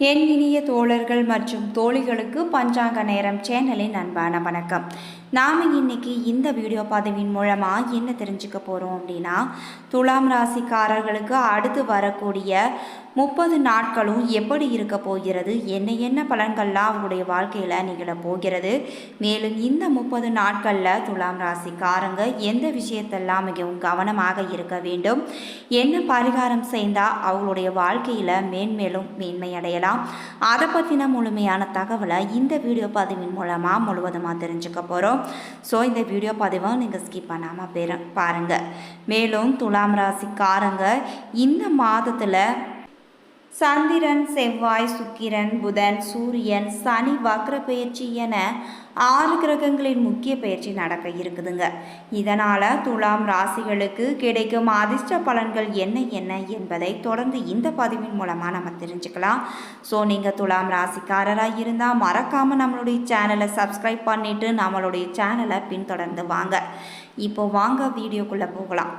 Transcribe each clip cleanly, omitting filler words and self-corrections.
என் இனிய தோழர்கள் மற்றும் தோழிகளுக்கு பஞ்சாங்க நேரம் சேனலின் அன்பான வணக்கம். நாம் இன்னைக்கு இந்த வீடியோ பதிவின் மூலமாக என்ன தெரிஞ்சுக்க போகிறோம் அப்படின்னா, துலாம் ராசிக்காரர்களுக்கு அடுத்து வரக்கூடிய 30 நாட்களும் எப்படி இருக்க போகிறது, என்ன பலன்கள்லாம் அவங்களுடைய வாழ்க்கையில் நிகழப் போகிறது, மேலும் இந்த 30 நாட்களில் துலாம் ராசிக்காரங்க எந்த விஷயத்தெல்லாம் மிகவும் கவனமாக இருக்க வேண்டும், என்ன பரிகாரம் செய்தால் அவங்களுடைய வாழ்க்கையில் மேன்மேலும் மேன்மை அடையலாம், அதை பற்றின முழுமையான தகவலை இந்த வீடியோ பதிவின் மூலமாக முழுவதுமாக தெரிஞ்சுக்க போகிறோம். ஸோ இந்த வீடியோ பதிவை நீங்கள் ஸ்கிப் பண்ணாமல் பாருங்கள். மேலும் துலாம் ராசிக்காரங்க இந்த மாதத்தில் சந்திரன், செவ்வாய், சுக்கிரன், புதன், சூரியன், சனி வக்ர பயிற்சி என 6 கிரகங்களின் முக்கிய பயிற்சி நடக்க இருக்குதுங்க. இதனால் துலாம் ராசிகளுக்கு கிடைக்கும் அதிர்ஷ்ட பலன்கள் என்ன என்பதை தொடர்ந்து இந்த பதிவின் மூலமாக நம்ம தெரிஞ்சுக்கலாம். ஸோ நீங்கள் துலாம் ராசிக்காரராக இருந்தால் மறக்காமல் நம்மளுடைய சேனலை சப்ஸ்கிரைப் பண்ணிவிட்டு நம்மளுடைய சேனலை பின்தொடர்ந்து வாங்க. இப்போ வாங்க வீடியோக்குள்ளே போகலாம்.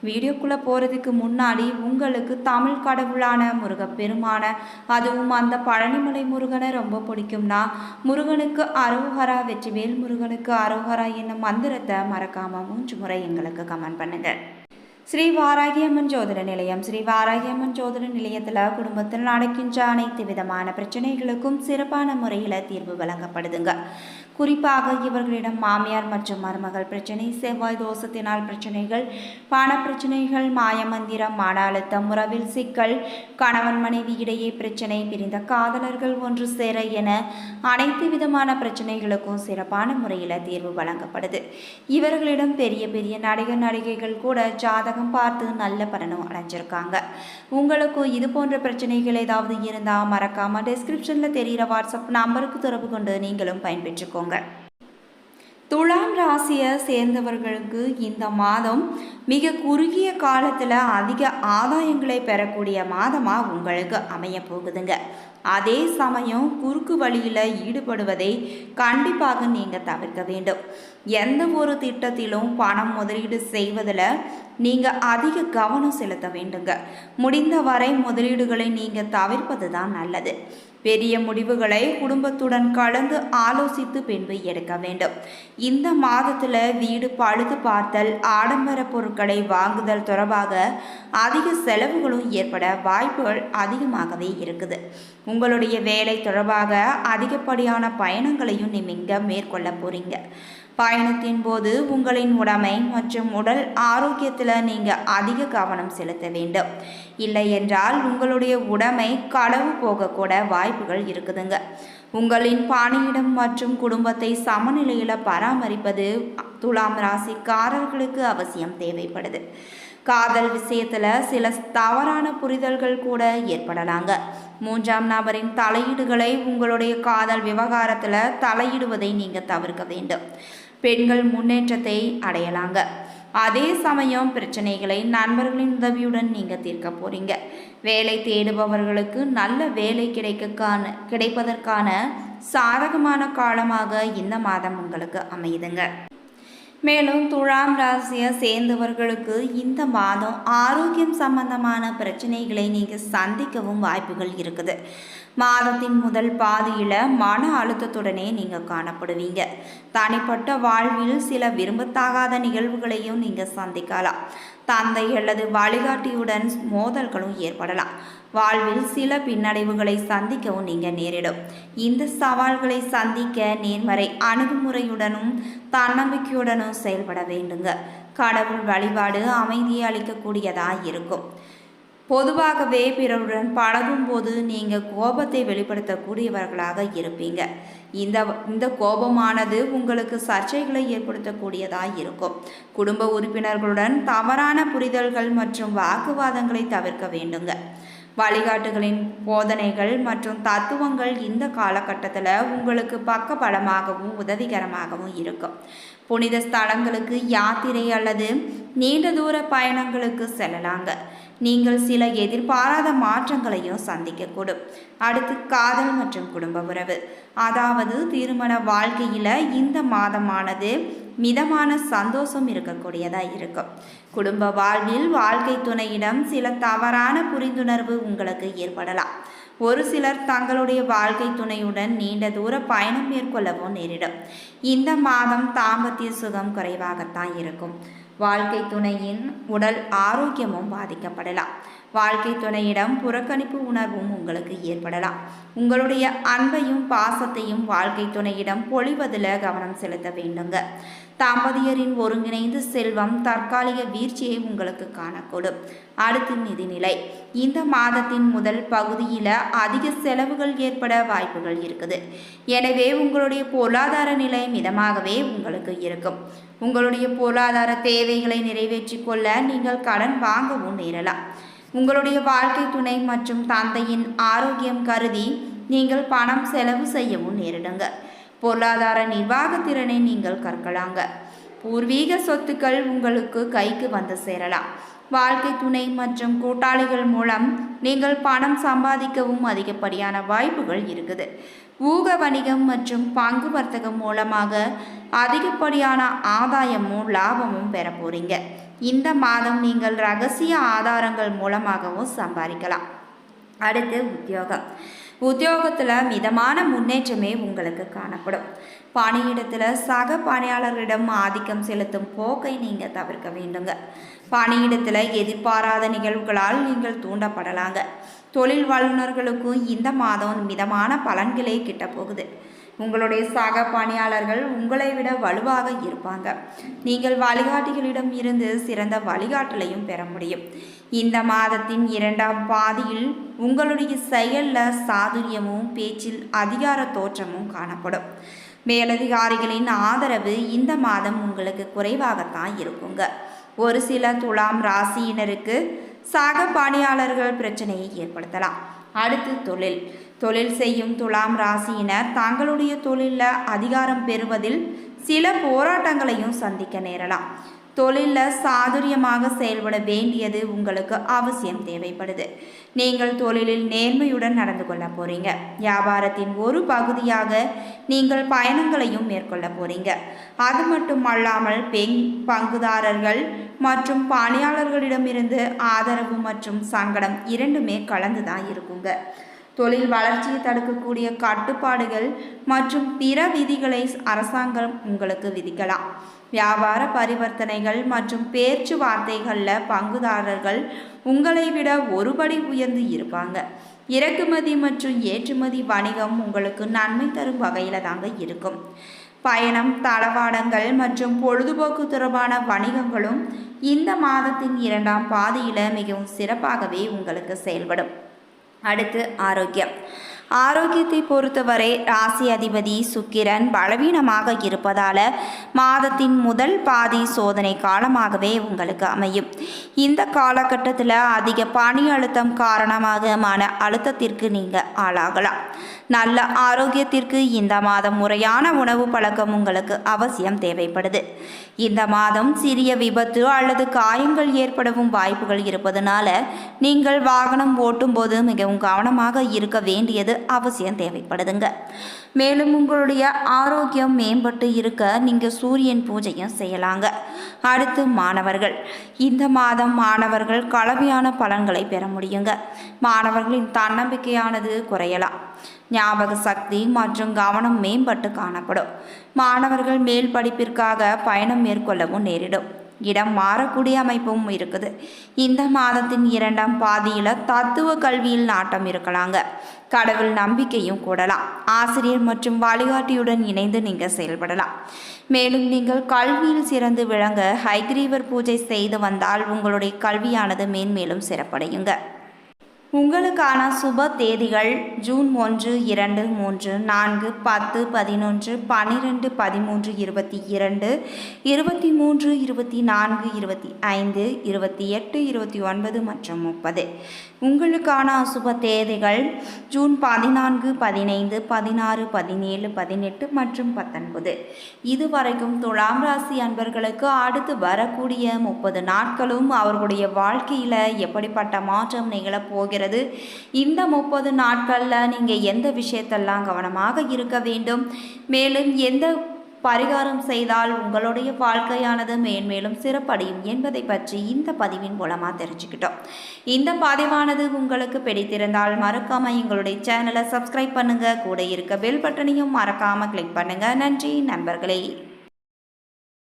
வீடியோக்குள்ளே போகிறதுக்கு முன்னாடி உங்களுக்கு தமிழ் கடவுளான முருகப்பெருமான, அதுவும் அந்த பழனிமலை முருகனை ரொம்ப பிடிக்கும்னா முருகனுக்கு அரோகரா, வெற்றிவேல் முருகனுக்கு அரோகரா என்னும் மந்திரத்தை மறக்காமல் 3 முறை எங்களுக்கு கமெண்ட் பண்ணுங்கள். ஸ்ரீ வாராகியம்மன் ஜோதிட நிலையம். ஸ்ரீ வாராகியம்மன் ஜோதிட நிலையத்தில் குடும்பத்தில் நடக்கின்ற அனைத்து விதமான பிரச்சனைகளுக்கும் சிறப்பான முறையில் தீர்வு வழங்கப்படுதுங்க. குறிப்பாக இவர்களிடம் மாமியார் மற்றும் மருமகள் பிரச்சனை, செவ்வாய் தோஷத்தினால் பிரச்சனைகள், பண பிரச்சனைகள், மாயமந்திரம், மன அழுத்தம், உறவில் சிக்கல், கணவன் மனைவி இடையே பிரச்சனை, பிரிந்த காதலர்கள் ஒன்று சேர என அனைத்து விதமான பிரச்சனைகளுக்கும் சிறப்பான முறையில் தீர்வு வழங்கப்படுது. இவர்களிடம் பெரிய பெரிய நடிகர் நடிகைகள் கூட ஜாதகம் பார்த்து நல்ல பலனும் அடைஞ்சிருக்காங்க. உங்களுக்கு இது போன்ற பிரச்சனைகள் ஏதாவது இருந்தால் மறக்காமல் டிஸ்கிரிப்ஷனில் தெரிகிற வாட்ஸ்அப் நம்பருக்கு தொடர்பு கொண்டு நீங்களும் பயன்பெற்றுக்கோங்க. துலாம் ராசியை சேர்ந்தவர்களுக்கு இந்த மாதம் மிக குறுகிய காலத்தில் அதிக ஆதாயங்களை பெறக்கூடிய மாதமாக உங்களுக்கு அமைய போகுதுங்க. அதே சமயம் குறுக்கு வழியில் ஈடுபடுவதை கண்டிப்பாக நீங்கள் தவிர்க்க வேண்டும். எந்த ஒரு திட்டத்திலும் பணம் முதலீடு செய்வதில் நீங்கள் அதிக கவனம் செலுத்த வேண்டுங்க. முடிந்த வரை முதலீடுகளை நீங்கள் தவிர்ப்பது தான் நல்லது. பெரிய முடிவுகளை குடும்பத்துடன் கலந்து ஆலோசித்து பின்பு எடுக்க வேண்டும். இந்த மாதத்தில் வீடு பழுது பார்த்தல், ஆடம்பர பொருட்களை வாங்குதல் தொடர்பாக அதிக செலவுகளும் ஏற்பட வாய்ப்புகள் அதிகமாகவே இருக்குது. உங்களுடைய வேலை தொடர்பாக அதிகப்படியான பயணங்களையும் நீங்கள் மேற்கொள்ள போறீங்க. பயணத்தின் போது உங்களின் உடைமை மற்றும் உடல் ஆரோக்கியத்தில் நீங்கள் அதிக கவனம் செலுத்த வேண்டும். இல்லை என்றால் உங்களுடைய உடைமை களவு போகக்கூட வாய்ப்புகள் இருக்குதுங்க. உங்களின் பணியிடம் மற்றும் குடும்பத்தை சமநிலையில் பராமரிப்பது துலாம் ராசிக்காரர்களுக்கு அவசியம் தேவைப்படுது. காதல் விஷயத்தில் சில தவறான புரிதல்கள் கூட ஏற்படலாங்க. 3ஆம் நபரின் தலையீடுகளை உங்களுடைய காதல் விவகாரத்தில் தலையிடுவதை நீங்கள் தவிர்க்க வேண்டும். பெண்கள் முன்னேற்றத்தை அடையலாங்க. அதே சமயம் பிரச்சனைகளை நண்பர்களின் உதவியுடன் நீங்கள் தீர்க்க போறீங்க. வேலை தேடுபவர்களுக்கு நல்ல வேலை கிடைப்பதற்கான சாதகமான காலமாக இந்த மாதம் உங்களுக்கு அமையுதுங்க. மேலும் துலாம் ராசியை சேர்ந்தவர்களுக்கு இந்த மாதம் ஆரோக்கியம் சம்பந்தமான பிரச்சனைகளை நீங்கள் சந்திக்கவும் வாய்ப்புகள் இருக்குது. மாதத்தின் முதல் பாதியில் மன அழுத்தத்துடனே நீங்கள் காணப்படுவீங்க. தனிப்பட்ட வாழ்வில் சில விரும்பத்தகாத நிகழ்வுகளையும் நீங்கள் சந்திக்கலாம். தந்தை அல்லது வழிகாட்டியுடன் மோதல்களும் ஏற்படலாம். வாழ்வில் சில பின்னடைவுகளை சந்திக்கவும் நீங்கள் நேரிடும். இந்த சவால்களை சந்திக்க நேர்மறை அணுகுமுறையுடனும் தன்னம்பிக்கையுடனும் செயல்பட வேண்டுங்க. கடவுள் வழிபாடு அமைதியை அளிக்கக்கூடியதாக இருக்கும். பொதுவாகவே பிறருடன் பழகும் போது நீங்கள் கோபத்தை வெளிப்படுத்தக்கூடியவர்களாக இருப்பீங்க. இந்த கோபமானது உங்களுக்கு சர்ச்சைகளை ஏற்படுத்தக்கூடியதாக இருக்கும். குடும்ப உறுப்பினர்களுடன் தவறான புரிதல்கள் மற்றும் வாக்குவாதங்களை தவிர்க்க வேண்டுங்க. வழிகாட்டுகளின் போதனைகள் மற்றும் தத்துவங்கள் இந்த காலகட்டத்தில் உங்களுக்கு பக்கபலமாகவும் உதவிகரமாகவும் இருக்கும். புனித ஸ்தலங்களுக்கு யாத்திரை அல்லது நீண்ட தூர பயணங்களுக்கு செல்லலாங்க. நீங்கள் சில எதிர்பாராத மாற்றங்களையும் சந்திக்கக்கூடும். அடுத்து காதல் மற்றும் குடும்ப உறவு, அதாவது திருமண வாழ்க்கையில் இந்த மாதமானது மிதமான சந்தோஷம் இருக்கக்கூடியதாக இருக்கும். குடும்ப வாழ்வில் வாழ்க்கை துணையிடம் சில தவறான புரிந்துணர்வு உங்களுக்கு ஏற்படலாம். ஒரு சிலர் தங்களுடைய வாழ்க்கை துணையுடன் நீண்ட தூர பயணம் மேற்கொள்ளவோ நேரிடும். இந்த மாதம் தாம்பத்திய சுகம் குறைவாகத்தான் இருக்கும். வாழ்க்கை துணையின் உடல் ஆரோக்கியமும் பாதிக்கப்படலாம். வாழ்க்கை துணையிடம் புறக்கணிப்பு உணர்வும் உங்களுக்கு ஏற்படலாம். உங்களுடைய அன்பையும் பாசத்தையும் வாழ்க்கை துணையிடம் பொழிவதில் கவனம் செலுத்த வேண்டுங்க. தம்பதியரின் ஒருங்கிணைந்து செல்வம் தற்காலிக வீழ்ச்சியை உங்களுக்கு காணக்கூடும். அடுத்து நிதிநிலை. இந்த மாதத்தின் முதல் பகுதியில் அதிக செலவுகள் ஏற்பட வாய்ப்புகள் இருக்குது. எனவே உங்களுடைய பொருளாதார நிலை மிதமாகவே உங்களுக்கு இருக்கும். உங்களுடைய பொருளாதார தேவைகளை நிறைவேற்றிக் கொள்ள நீங்கள் கடன் வாங்கவும் நேரலாம். உங்களுடைய வாழ்க்கை துணை மற்றும் தந்தையின் ஆரோக்கியம் கருதி நீங்கள் பணம் செலவு செய்யவும் நேரிடுங்க. பொருளாதார நிர்வாகத்திறனை நீங்கள் கற்கலாங்க. பூர்வீக சொத்துக்கள் உங்களுக்கு கைக்கு வந்து சேரலாம். வாழ்க்கை துணை மற்றும் கூட்டாளிகள் மூலம் நீங்கள் பணம் சம்பாதிக்கவும் அதிகப்படியான வாய்ப்புகள் இருக்குது. ஊக வணிகம் மற்றும் பங்கு வர்த்தகம் மூலமாக அதிகப்படியான ஆதாயமும் லாபமும் பெற போறீங்க. இந்த மாதம் நீங்கள் ரகசிய ஆதாரங்கள் மூலமாகவும் சம்பாதிக்கலாம். அடுத்து உத்தியோகத்தில் மிதமான முன்னேற்றமே உங்களுக்கு காணப்படும். பணியிடத்தில் சக பணியாளர்களிடம் ஆதிக்கம் செலுத்தும் போக்கை நீங்கள் தவிர்க்க வேண்டுங்க. பணியிடத்தில் எதிர்பாராத நிகழ்வுகளால் நீங்கள் தூண்டப்படலாங்க. தொழில் வல்லுநர்களுக்கும் இந்த மாதம் மிதமான பலன்களே கிட்ட போகுது. உங்களுடைய சக பணியாளர்கள் உங்களை விட வலுவாக இருப்பாங்க. நீங்கள் வழிகாட்டிகளிடம் இருந்து சிறந்த வழிகாட்டலையும் பெற முடியும். இந்த மாதத்தின் இரண்டாம் பாதியில் உங்களுடைய செயலில் சாதுரியமும் பேச்சில் அதிகார தோற்றமும் காணப்படும். மேலதிகாரிகளின் ஆதரவு இந்த மாதம் உங்களுக்கு குறைவாகத்தான் இருக்குங்க. ஒரு சில துலாம் ராசியினருக்கு சக பணியாளர்கள் பிரச்சனையை ஏற்படுத்தலாம். அடுத்து தொழில் செய்யும் துலாம் ராசியினர் தங்களுடைய தொழிலில் அதிகாரம் பெறுவதில் சில போராட்டங்களையும் சந்திக்க நேரலாம். தொழிலில் சாதுரியமாக செயல்பட வேண்டியது உங்களுக்கு அவசியம் தேவைப்படுது. நீங்கள் தொழிலில் நேர்மையுடன் நடந்து கொள்ள போறீங்க. வியாபாரத்தின் ஒரு பகுதியாக நீங்கள் பயணங்களையும் மேற்கொள்ள போறீங்க. அது மட்டும் அல்லாமல் பங்குதாரர்கள் மற்றும் பணியாளர்களிடமிருந்து ஆதரவு மற்றும் சங்கடம் இரண்டுமே கலந்து தான் இருக்குங்க. தொழில் வளர்ச்சியை தடுக்கக்கூடிய கட்டுப்பாடுகள் மற்றும் பிற விதிகளை அரசாங்கம் உங்களுக்கு விதிக்கலாம். வியாபார பரிவர்த்தனைகள் மற்றும் பேச்சுவார்த்தைகளில் பங்குதாரர்கள் உங்களை விட ஒருபடி உயர்ந்து இருப்பாங்க. இறக்குமதி மற்றும் ஏற்றுமதி வணிகம் உங்களுக்கு நன்மை தரும் வகையில் தாங்க இருக்கும். பயணம், தளவாடங்கள் மற்றும் பொழுதுபோக்கு தொடர்பான வணிகங்களும் இந்த மாதத்தின் இரண்டாம் பாதியில் மிகவும் சிறப்பாகவே உங்களுக்கு செயல்படும். அடுத்து ஆரோக்கியத்தை பொறுத்தவரை ராசி அதிபதி சுக்கிரன் பலவீனமாக இருப்பதால் மாதத்தின் முதல் பாதி சோதனை காலமாகவே உங்களுக்கு அமையும். இந்த காலகட்டத்தில் அதிக பணி அழுத்தம் காரணமாக மன அழுத்தத்திற்கு நீங்கள் ஆளாகலாம். நல்ல ஆரோக்கியத்திற்கு இந்த மாதம் முறையான உணவு பழக்கம் உங்களுக்கு அவசியம் தேவைப்படுது. இந்த மாதம் சிறிய விபத்து அல்லது காயங்கள் ஏற்படவும் வாய்ப்புகள் இருப்பதனால நீங்கள் வாகனம் ஓட்டும்போது மிகவும் கவனமாக இருக்க வேண்டியது அவசியம் தேவைப்படுதுங்க. மேலும் உங்களுடைய ஆரோக்கியம் மேம்பட்டு இருக்க நீங்கள் சூரியன் பூஜையும் செய்யலாங்க. அடுத்து இந்த மாதம் மாணவர்கள் கலவையான பலன்களை பெற முடியுங்க. மாணவர்களின் தன்னம்பிக்கையானது குறையலாம். ஞாபக சக்தி மற்றும் கவனம் மேம்பட்டு காணப்படும். மாணவர்கள் மேல் படிப்பிற்காக பயணம் மேற்கொள்ளவும் நேரிடும். இடம் மாறக்கூடிய அமைப்பும் இருக்குது. இந்த மாதத்தின் இரண்டாம் பாதியில் தத்துவ கல்வியில் நாட்டம் இருக்கலாங்க. கடவுள் நம்பிக்கையும் கூடலாம். ஆசிரியர் மற்றும் வழிகாட்டியுடன் இணைந்து நீங்கள் செயல்படலாம். மேலும் நீங்கள் கல்வியில் சிறந்து விளங்க ஹைகிரீவர் பூஜை செய்து வந்தால் உங்களுடைய கல்வியானது மேன்மேலும் சிறப்படையுங்க. உங்களுக்கான சுப தேதிகள் ஜூன் 1, 2, 3, 4, 10, 11, 12, 13, 22, 23, 24, 25, 28, 29 மற்றும் 30. உங்களுக்கான சுப தேதிகள் ஜூன் 14, 15, 16, 17, 18 மற்றும் 19. இதுவரைக்கும் துலாம் ராசி அன்பர்களுக்கு அடுத்து வரக்கூடிய 30 நாட்களும் அவர்களுடைய வாழ்க்கையில் எப்படிப்பட்ட மாற்றம் நிகழப்போகிறது, இந்த 30 நாட்களில் நீங்கள் எந்த விஷயத்தெல்லாம் கவனமாக இருக்க வேண்டும், மேலும் எந்த பரிகாரம் செய்தால் உங்களுடைய வாழ்க்கையானது மேன்மேலும் சிறப்படையும் என்பதை பற்றி இந்த பதிவின் மூலமாக தெரிஞ்சுக்கிட்டோம். இந்த பதிவானது உங்களுக்கு பிடித்திருந்தால் மறக்காம எங்களுடைய சேனலை சப்ஸ்கிரைப் பண்ணுங்க, கூட இருக்க பெல் பட்டனையும் மறக்காம கிளிக் பண்ணுங்க. நன்றி நண்பர்களே.